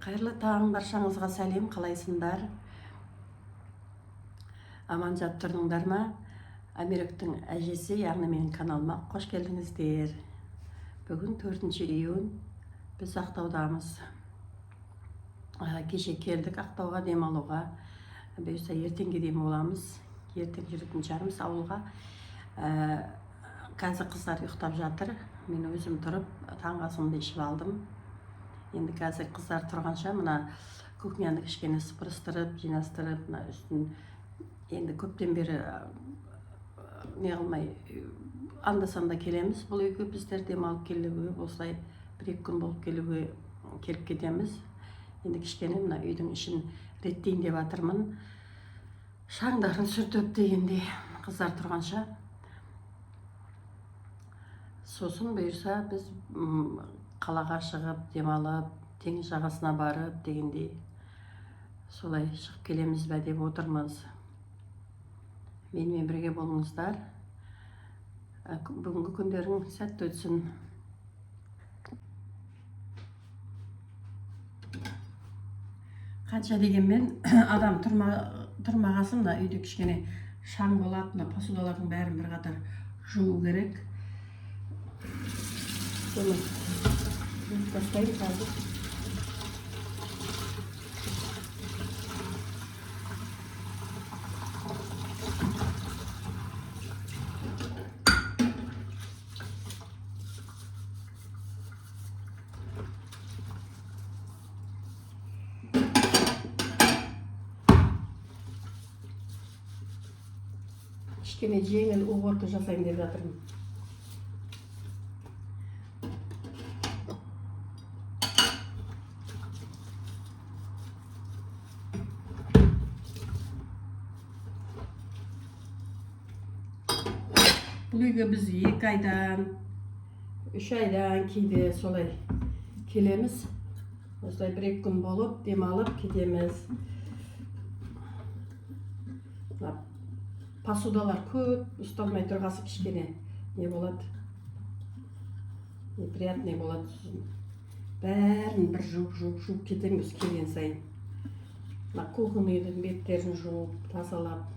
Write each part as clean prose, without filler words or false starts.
Қайырлы таң, баршаңызға сәлем, қалайсыңдар? Аман жап тұрдыңдар ма? Америктің әжесі, яғни менің каналыма қош келдіңіздер. Бүгін 4 июнь, біз Ақтаудамыз. Кеше келдік Ақтауға демалуға. Бұйырса ертеңге дейін боламыз. Ертең жүретін шығармыз ауылға. Қазір қыздар ұйықтап жатыр. Мен өзім тұрып, таңғы асымды ішіп алдым. Енді қазір қыздар тұрғанша мына кухняны кішкене сыпырыстырып, жинастырып, мына үстін енді көптен бері не қылмай анда-санда келеміз. Бұл үйге біздер демалып келуге, осылай 1-2 күн болып келуге келіп кетеміз. Енді кішкене мына үйдің ішін реттейін деп жатырмын. Шаңдарын сүртіп дегенде қыздар тұрғанша. Сосын бұйырса біз қалаға шығып, демалып, теңіз жағасына барып дегендей солай шығып келеміз бе деп отырмыз. Менімен бірге болыңыздар. Бүгінгі күндерің сәтті өтсін. Қанша дегенмен адам тұрмағасын да үйде кішкене шаң болады, посудалардың бәрін бір қатар жуу керек. Соны тастайын қазір. Кішкене жеңіл уборка жасайын деп жатырмын. Бұл үйге біз 2 айдан, 3 айдан кейде солай келеміз. Осылай 1-2 күн болып, демалып кетеміз. Посудалар көп, ұсталмай тұрғасы кішкене не болады? Неприятный болады. Бәрін бір жуып кетеміз келген сайын. Кухонның беттерін жуып, тазалап.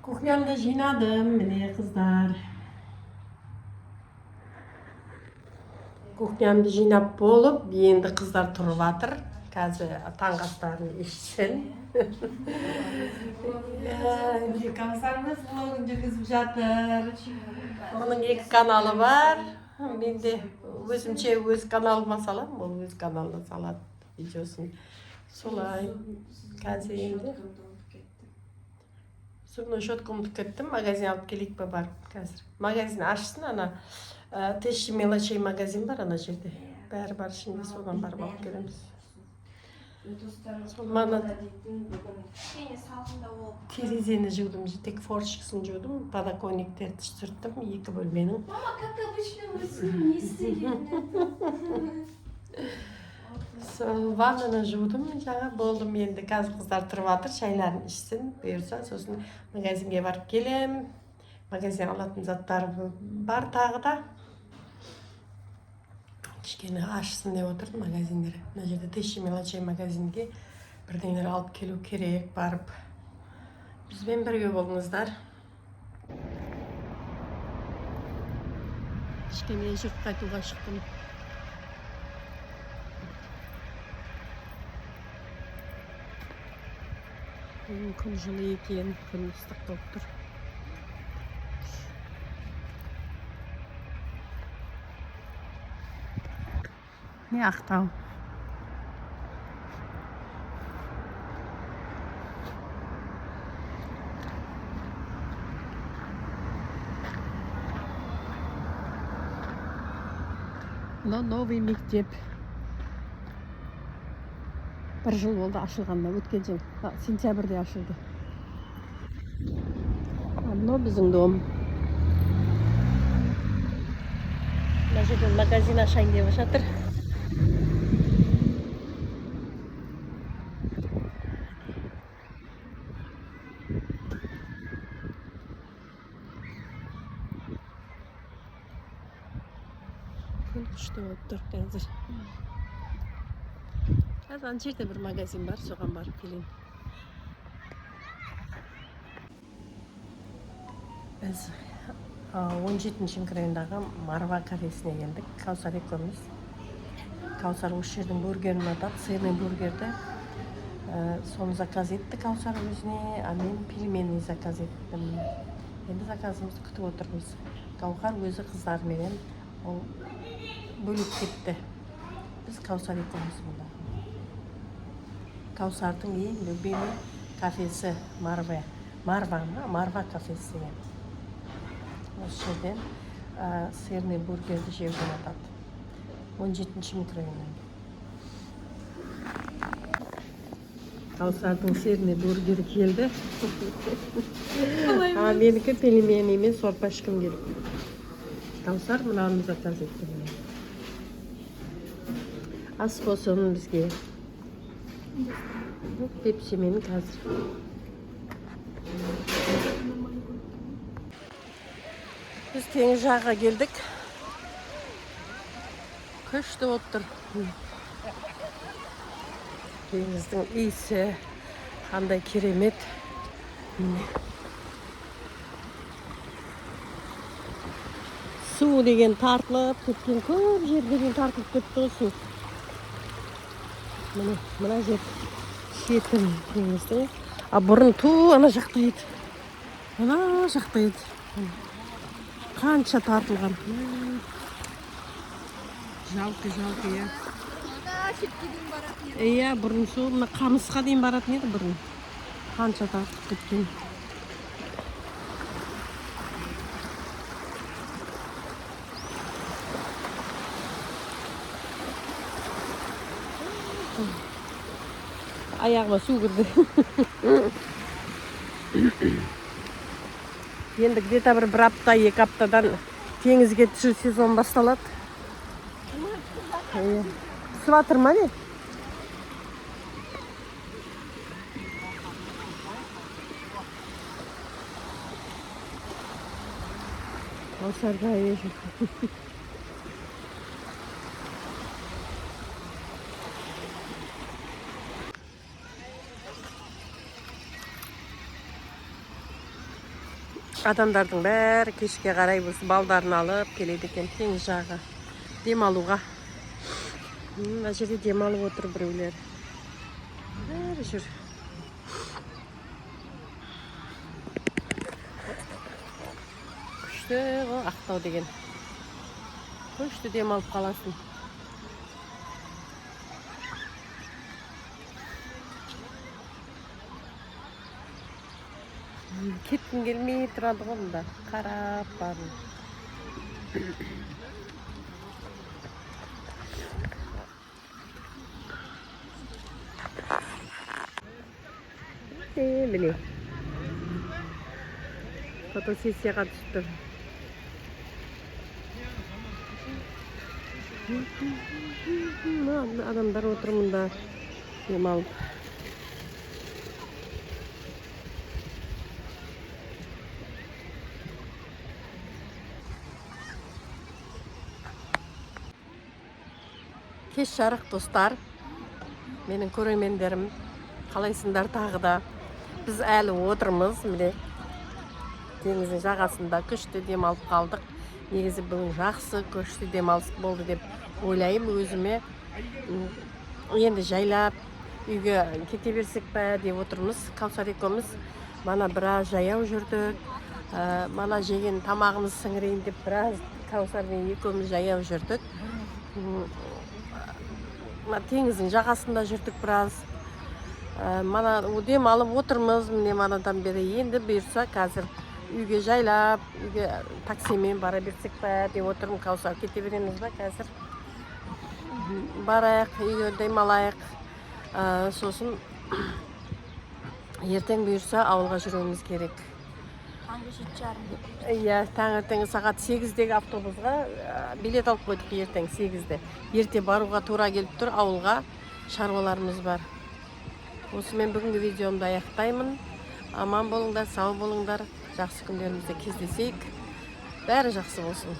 Кухнямды жинадым, міне қыздар. Кухнямды жинап болып, енді қыздар тұрып жатыр. Қазір таңғы астарын ішсін. Комиссарымыз блогын жүргізіп жатыр. Оның 2 каналы бар. Мен де өзімше өз каналыма салам, ол өз каналына салады видеосын. Солай қазір енді. Зубной щеткамды ұмытып кеттім, магазин алып келейік пе барып қазір. Магазин ашсын, ана 1000 мелочей магазин бар ана жерде. Бәрі бар ішінде, содан барып алып келеміз. Мана терезені жудым, тек форшиксін жудым, подоконниктерді сүрттім, 2 бөлменің. Мама, как обычно, өзің не істеген? Ваннаны жудым, жаңа болдым, енді қазір қыздар тұрып жатыр, шайларын ішсін, бұйырса, сосын магазинге барып келем. Магазин алатын заттар бар тағы да. Кішкене ашсын деп отырдым магазиндер. Мына жерде 1000 мелочей магазинге Бірдеңелер алып келу керек, барып. Бізбен бірге болыңыздар. Кішкене жұрт қайтуға шықтым. Күн жылы екен, күн ыстық болып тұр. Не Ақтау. Новый мектеп. Бір жыл болды ашылғанда, өткен жыл. Сентябрьде ашылды. Мынау біздің дом. Мына жерден магазин ашайын деп жатыр. Күн күшті болып тұр қазір. Ана жерде бір магазин бар, соған барып келейін. Біз 17-ші микрорайондағы Марва кафесіне келдік. Каусар екеуміз. Каусар осы жердің бургерін ұнатады, сырный бургерді. Соны заказ етті Каусар өзіне, а мен пельмени заказ еттім. Енді заказымызды күтіп отырмыз. Гаухар өзі қыздарменен ол бөліп кетті. Біз Каусар екеуміз мұнда. Каусардың ең любимый кафесі Марва. Марва кафесі деген. Осы жерден сырный бургерді жеуді ұнатады. 17-ші микрорайоннан. Каусардың сырный бургері келді. Менікі пельмени мен сорпашкам келді. Каусар мынаны заказ етті. Ас болсын бізге. Пепси мен қазір. Біз теңіз жағаға келдік. Күшті болып тұр. Теңіздің иісі қандай керемет. Су деген тартылып кеткен, көп жерден тартылып кетті су. Мына жер шетін теңіздің. Бұрын ана жақта еді. Ана жақта еді. Қанша тартылған. Жалқы, я. Иә, бұрын су, қамысқа дейін баратын еді бұрын. Қанша тартылып кеткен. Аяғыма су кірді. Енді где-то бір апта, 2 аптадан теңізге түсу сезон басталады. Түсіп жатыр ма не? Каусарға еші. Адамдардың бәрі кешке қарай осы балдарын алып келеді екен теңіз жағы демалуға. Мына жерде демалып отыр біреулер. Бәрі жүр. Күшті ғой Ақтау деген. Күшті демалып қаласың. Кеткім келмей тұрады ғой мұнда. Қарап барын. Міне. Фотосессияға түсіп тұр. Адамдар отыр мұнда демалып. Кеш жарық достар, менің көрермендерім. қалайсыңдар тағы да? Біз әлі отырмыз, міне. Теңіздің жағасында күшті демалып қалдық. Негізі бүгін жақсы, күшті демалыс болды деп ойлаймын өзіме. Енді жайлап үйге кете берсек па деп отырмыз. Каусар екеуміз мана біраз жаяу жүрдік. Мана жеген тамағымыз сіңірейін деп біраз Каусармен екеуміз жаяу жүрдік. Теңіздің жағасында жүрдік біраз. Мана демалып отырмыз, міне манадан бері. Енді бұйырса қазір үйге жайлап, үйге таксимен бара берсек па деп отырмын. Каусар, кете береміз ба қазір? Барайық, үйге демалайық. Сосын ертең бұйырса ауылға жүруіміз керек. Таңғы 7:30. Иә, таңертең сағат 8-дегі автобусқа билет алып қойдық ертең 8-де. Ерте баруға тура келіп тұр, ауылға шаруаларымыз бар. Осымен бүгінгі видеомды аяқтаймын. Аман болыңдар, сау болыңдар. Жақсы күндерімізде кездесейік. Бәрі жақсы болсын.